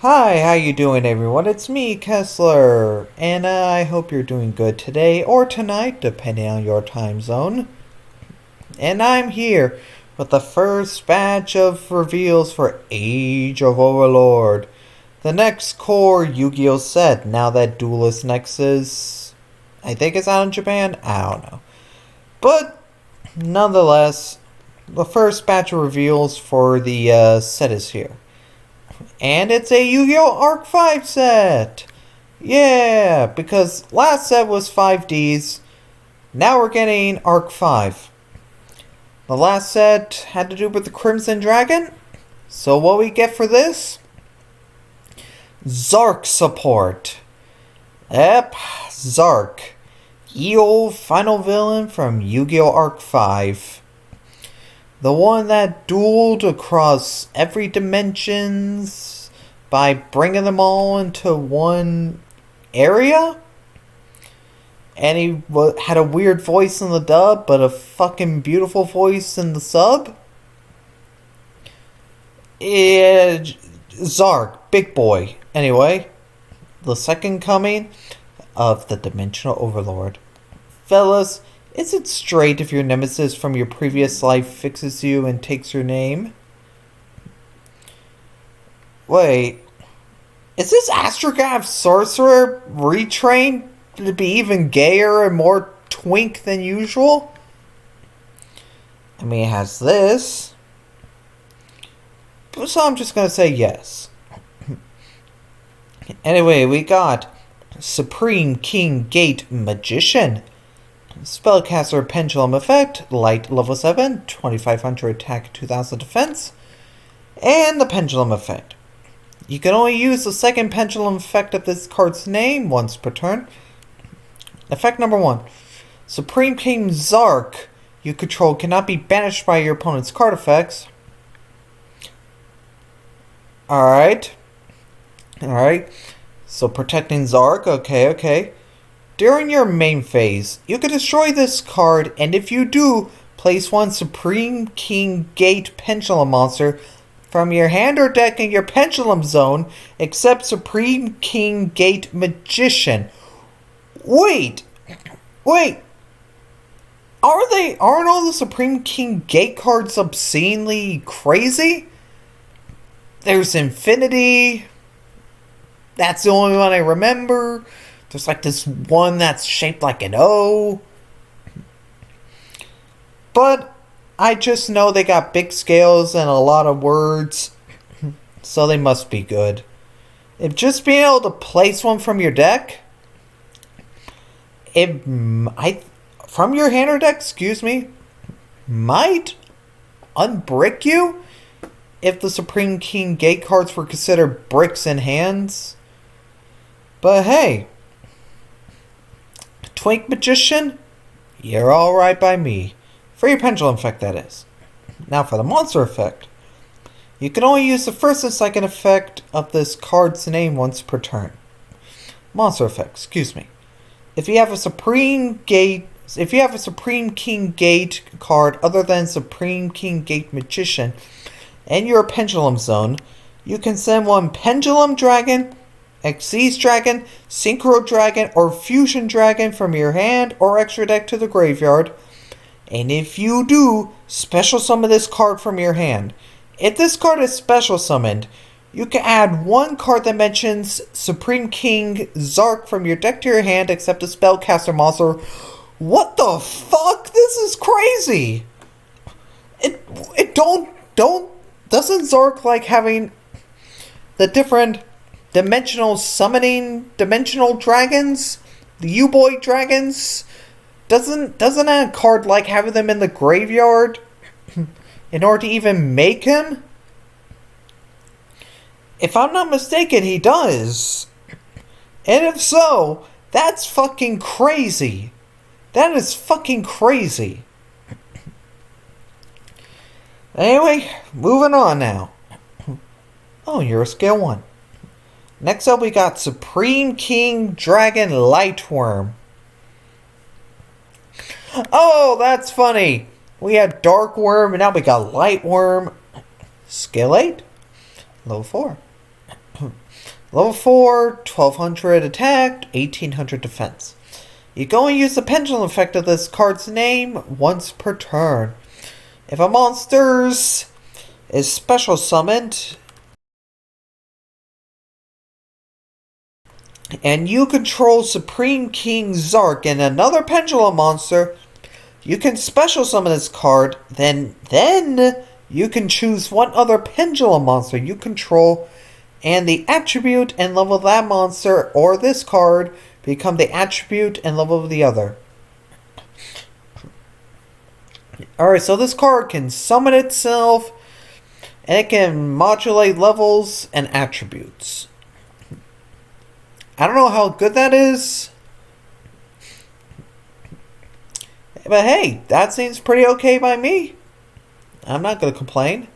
Hi, how you doing everyone? It's me, Kessler, and I hope you're doing good today or tonight, depending on your time zone. And I'm here with the first batch of reveals for Age of Overlord, the next core Yu-Gi-Oh set, now that Duelist Nexus, I think it's out in Japan? I don't know. But, nonetheless, the first batch of reveals for the set is here. And it's a Yu-Gi-Oh! Arc 5 set! Yeah, because last set was 5Ds, now we're getting Arc 5. The last set had to do with the Crimson Dragon, so what we get for this? Zark support. Yep, Zark. Ye-old final villain from Yu-Gi-Oh! Arc 5. The one that dueled across every dimensions by bringing them all into one area. And he had a weird voice in the dub, but a fucking beautiful voice in the sub. Yeah, Zark, big boy. Anyway, the second coming of the Dimensional Overlord. Fellas, is it straight if your nemesis from your previous life fixes you and takes your name? Wait, is this Astrograph Sorcerer retrained to be even gayer and more twink than usual? I mean, it has this. So I'm just gonna say yes. Anyway, we got Supreme King Gate Magician. Spellcaster Pendulum Effect, Light Level 7, 2500 Attack, 2000 Defense, and the Pendulum Effect. You can only use the second Pendulum Effect of this card's name once per turn. Effect number 1. Supreme King Zark you control cannot be banished by your opponent's card effects. Alright. So protecting Zark, okay. During your main phase, you can destroy this card, and if you do, place one Supreme King Gate Pendulum monster from your hand or deck in your Pendulum Zone, except Supreme King Gate Magician. Wait! Aren't all the Supreme King Gate cards obscenely crazy? There's Infinity. That's the only one I remember. There's like this one that's shaped like an O. But I just know they got big scales and a lot of words. So they must be good. If just being able to place one from your deck, from your hand or deck, might unbrick you if the Supreme King Gate cards were considered bricks in hands. But hey, Twink Magician, you're alright by me. For your Pendulum Effect, that is. Now for the Monster Effect. You can only use the first and second effect of this card's name once per turn. Monster Effect, If you have a Supreme King Gate card other than Supreme King Gate Magician and your Pendulum Zone, you can send one Pendulum Dragon, Xyz Dragon, Synchro Dragon, or Fusion Dragon from your hand or extra deck to the graveyard. And if you do, special summon this card from your hand. If this card is special summoned, you can add one card that mentions Supreme King Zark from your deck to your hand except a spellcaster monster. What the fuck? This is crazy! Doesn't Zark like having the different dimensional summoning dimensional dragons, the U-Boy dragons? Doesn't a card like having them in the graveyard in order to even make him? If I'm not mistaken, he does. And if so, that's fucking crazy. That is fucking crazy. Anyway, moving on now. Oh, you're a scale 1. Next up, we got Supreme King Dragon Lightworm. Oh, that's funny. We had Dark Worm, and now we got Light Worm. Scale 8. Level 4. Level 4, 1200 attack, 1800 defense. You go and use the pendulum effect of this card's name once per turn. If a monster is special summoned and you control Supreme King Zark and another pendulum monster, you can special summon this card, then you can choose one other pendulum monster you control, and the attribute and level of that monster or this card become the attribute and level of the other. Alright, so this card can summon itself, and it can modulate levels and attributes. I don't know how good that is, but hey, that seems pretty okay by me. I'm not going to complain.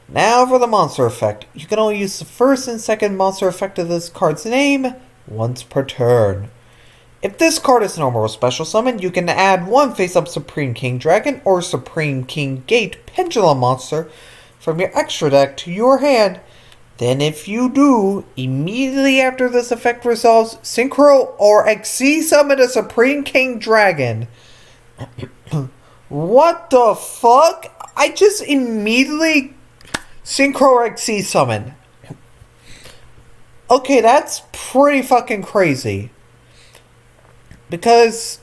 Now for the monster effect. You can only use the first and second monster effect of this card's name once per turn. If this card is normal or special summon, you can add one face-up Supreme King Dragon or Supreme King Gate Pendulum monster from your extra deck to your hand. Then if you do, immediately after this effect resolves, Synchro or Xyz summon a Supreme King Dragon. What the fuck? I just immediately Synchro or Xyz summon. Okay, that's pretty fucking crazy. Because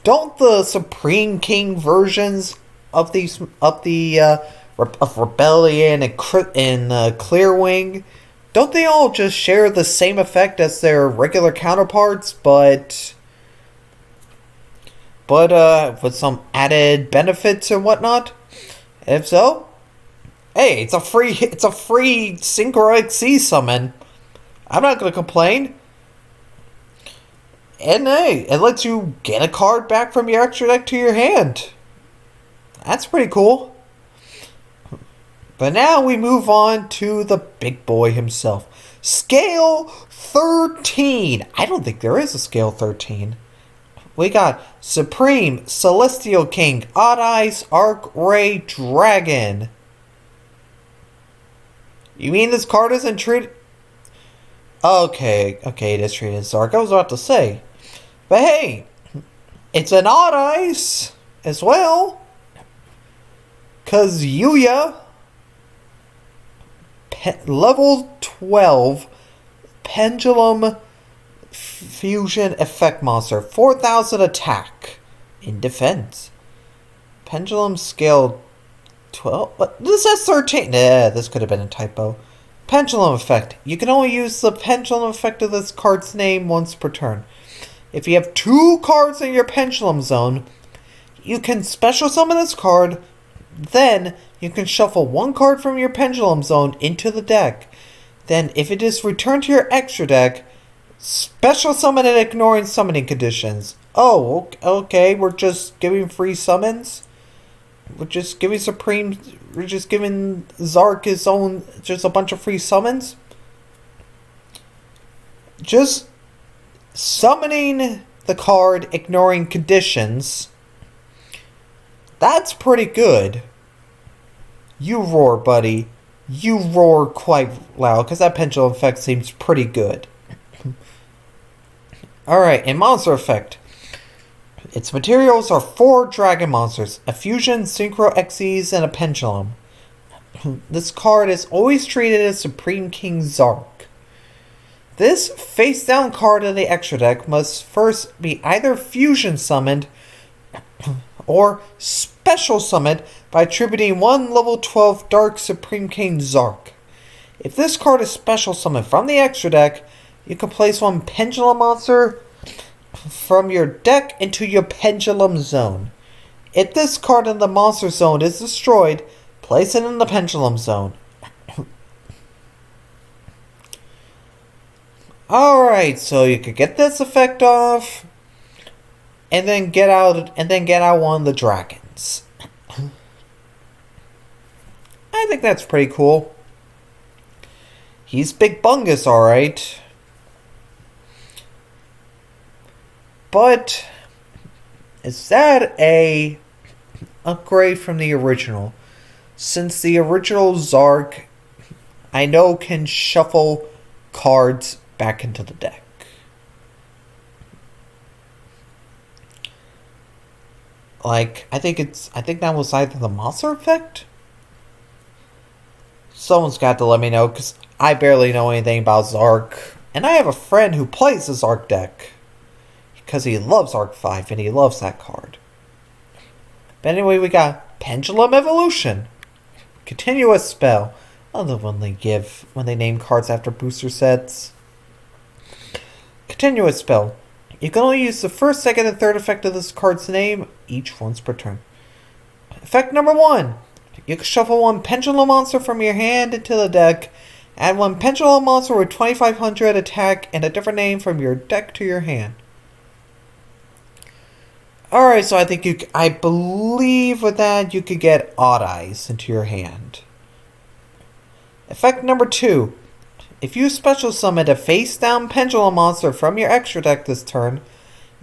don't the Supreme King versions of of Rebellion and Clearwing, don't they all just share the same effect as their regular counterparts, but with some added benefits and whatnot? If so, hey, it's a free Synchro Xyz summon. I'm not gonna complain. And hey, it lets you get a card back from your extra deck to your hand. That's pretty cool. But now we move on to the big boy himself. Scale 13. I don't think there is a scale 13. We got Supreme Celestial King Odd Eyes Arc Ray Dragon. You mean this card isn't treated... Okay, it is treated as Zark. I was about to say. But hey, it's an Odd Eyes as well. Cause Yuya, level 12, Pendulum Fusion Effect Monster, 4000 attack in defense. Pendulum scale 12. What? This says 13. Nah, this could have been a typo. Pendulum effect. You can only use the pendulum effect of this card's name once per turn. If you have 2 cards in your pendulum zone, you can special summon this card. Then you can shuffle 1 card from your pendulum zone into the deck. Then if it is returned to your extra deck, special summon it ignoring summoning conditions. Oh, okay, we're just giving free summons? We're just giving Zark his own, just a bunch of free summons? Just summoning the card, ignoring conditions. That's pretty good. You roar, buddy. You roar quite loud, because that pendulum effect seems pretty good. Alright, in monster effect. Its materials are 4 dragon monsters, a fusion, Synchro Xyz, and a pendulum. This card is always treated as Supreme King Zark. This face-down card in the extra deck must first be either fusion summoned or special summoned by attributing 1 level 12 Dark Supreme King Zark. If this card is special summoned from the extra deck, you can place 1 pendulum monster from your deck into your pendulum zone. If this card in the monster zone is destroyed, place it in the pendulum zone. Alright, so you could get this effect off and then get out one of the dragons. I think that's pretty cool. He's big bungus, alright. But is that a upgrade from the original? Since the original Zark, I know can shuffle cards back into the deck. Like, I think that was either the monster effect? Someone's got to let me know, because I barely know anything about Zark. And I have a friend who plays the Zark deck. Because he loves Arc 5 and he loves that card. But anyway, we got Pendulum Evolution. Continuous spell. I love when they name cards after booster sets. Continuous spell. You can only use the first, second, and third effect of this card's name each once per turn. Effect number 1. You can shuffle one Pendulum monster from your hand into the deck. Add one Pendulum monster with 2500 attack and a different name from your deck to your hand. Alright, so I believe with that you could get Odd Eyes into your hand. Effect number 2. If you special summon a face-down Pendulum monster from your extra deck this turn,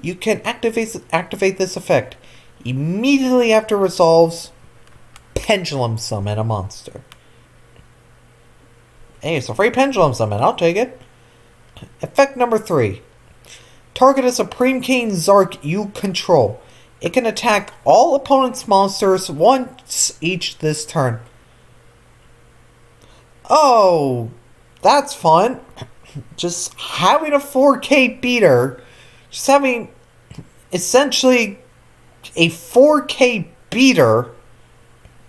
you can activate this effect. Immediately after resolves, Pendulum Summon a monster. Hey, it's a free Pendulum Summon, I'll take it. Effect number 3. Target a Supreme King Zark you control. It can attack all opponent's monsters once each this turn. Oh, that's fun. Just having a 4K beater. Just having essentially a 4K beater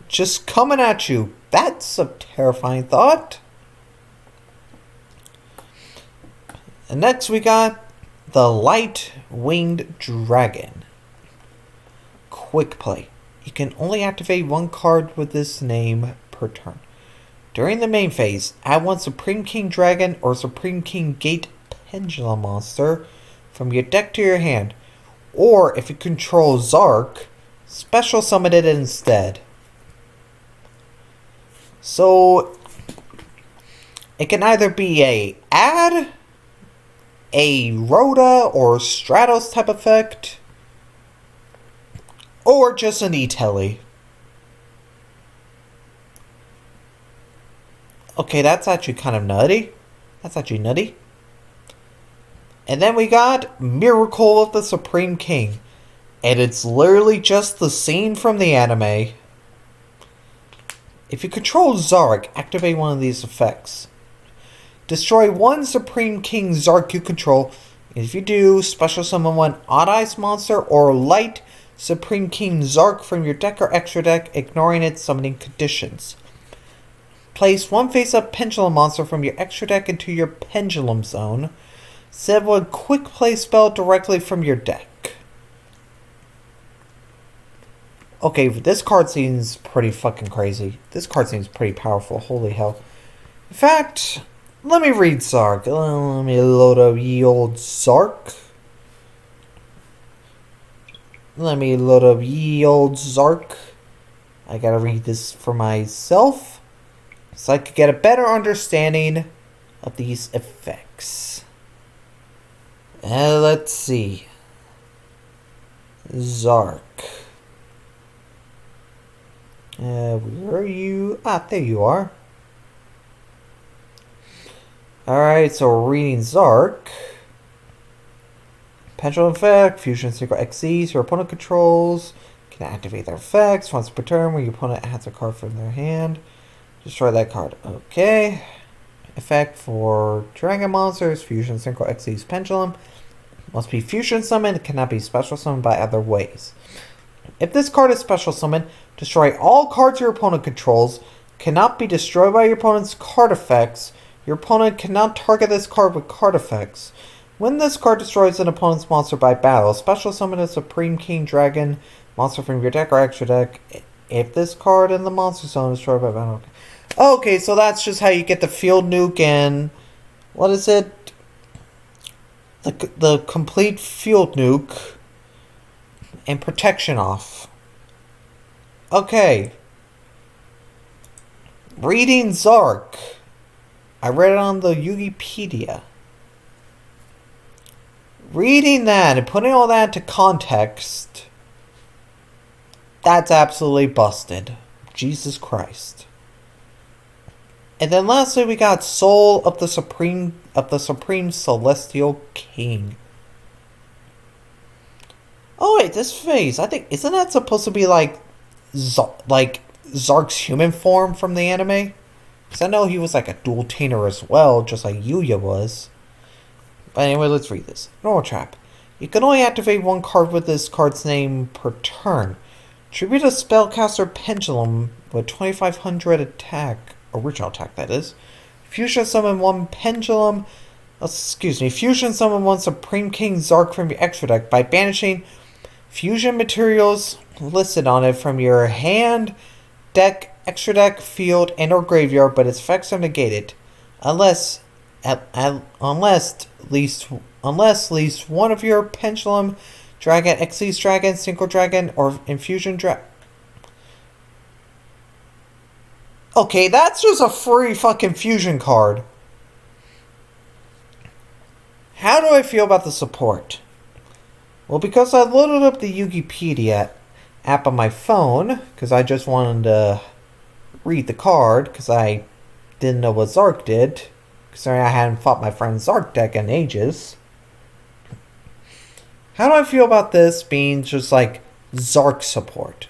just coming at you. That's a terrifying thought. And next we got the Light-Winged Dragon. Quick play. You can only activate one card with this name per turn. During the main phase, add one Supreme King Dragon or Supreme King Gate Pendulum monster from your deck to your hand. Or if you control Zark, special summon it instead. So, it can either be a add, a Rhoda or Stratos type effect, or just an E-Telly. Okay, that's actually kind of nutty. And then we got Miracle of the Supreme King. And it's literally just the scene from the anime. If you control Zark, activate one of these effects. Destroy one Supreme King Zark you control. And if you do, special summon one Odd Eyes monster or light Supreme King Zark from your deck or extra deck, ignoring its summoning conditions. Place one face-up Pendulum monster from your extra deck into your Pendulum Zone. Set one quick play spell directly from your deck. Okay, this card seems pretty fucking crazy. This card seems pretty powerful. Holy hell. In fact, let me read Zark. Let me load up ye old Zark. I gotta read this for myself, so I could get a better understanding of these effects. Let's see. Zark. Where are you? There you are. Alright, so we're reading Zark. Pendulum effect, Fusion Synchro XEs your opponent controls. Can activate their effects once per turn when your opponent adds a card from their hand. Destroy that card. Okay. Effect for Dragon Monsters, Fusion Synchro XEs Pendulum. Must be Fusion Summoned, cannot be Special Summoned by other ways. If this card is Special Summoned, destroy all cards your opponent controls. Cannot be destroyed by your opponent's card effects. Your opponent cannot target this card with card effects. When this card destroys an opponent's monster by battle, special summon a Supreme King Dragon monster from your deck or extra deck. If this card in the monster zone is destroyed by battle. Okay, so that's just how you get the field nuke and... what is it? The complete field nuke and protection off. Okay. Reading Zark. I read it on the Wikipedia. Reading that and putting all that into context, that's absolutely busted. Jesus Christ. And then lastly, we got Soul of the Supreme Celestial King. Oh wait, this phase, I think, isn't that supposed to be like Zark's human form from the anime? Because I know he was like a dual tainer as well, just like Yuya was. But anyway, let's read this. Normal trap. You can only activate one card with this card's name per turn. Tribute a spellcaster Pendulum with 2500 attack, original attack that is. Fusion summon one Fusion summon one Supreme King Zark from your extra deck by banishing fusion materials listed on it from your hand, deck, extra deck, field, and or graveyard, but its effects are negated. Unless at least one of your Pendulum Dragon, Xyz Dragon, Synchro Dragon, or Infusion Dragon. Okay, that's just a free fucking fusion card. How do I feel about the support? Well, because I loaded up the Wikipedia app on my phone, because I just wanted to read the card, because I didn't know what Zark did, considering I hadn't fought my friend's Zark deck in ages. How do I feel about this being just like Zark support?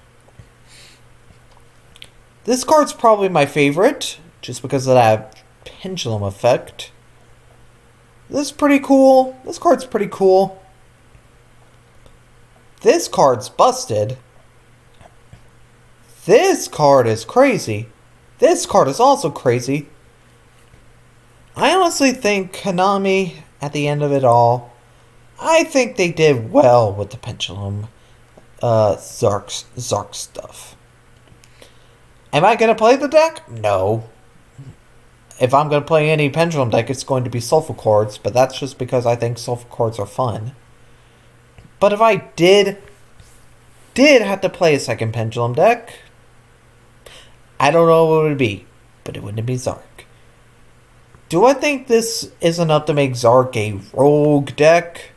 This card's probably my favorite, just because of that pendulum effect. This is pretty cool. This card's pretty cool. This card's busted. This card is crazy. This card is also crazy. I honestly think Konami, at the end of it all, I think they did well with the Pendulum Zark stuff. Am I going to play the deck? No. If I'm going to play any Pendulum deck, it's going to be Sulfur Cords, but that's just because I think Sulfur Cords are fun. But if I did have to play a second Pendulum deck, I don't know what it would be, but it wouldn't be Zark. Do I think this is enough to make Zark a rogue deck?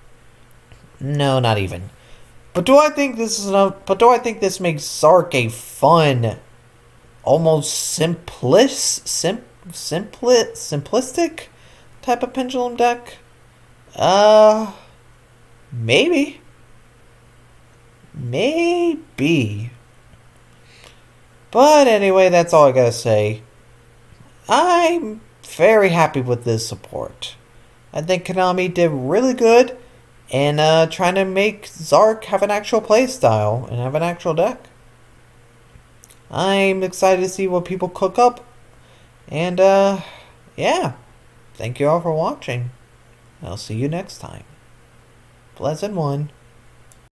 No, not even. But do I think this is enough? But do I think this makes Zark a fun, almost simplistic type of Pendulum deck? Maybe. Maybe. But anyway, that's all I gotta say. I'm very happy with this support. I think Konami did really good in trying to make Zark have an actual playstyle and have an actual deck. I'm excited to see what people cook up. And yeah. Thank you all for watching. I'll see you next time. Pleasant one.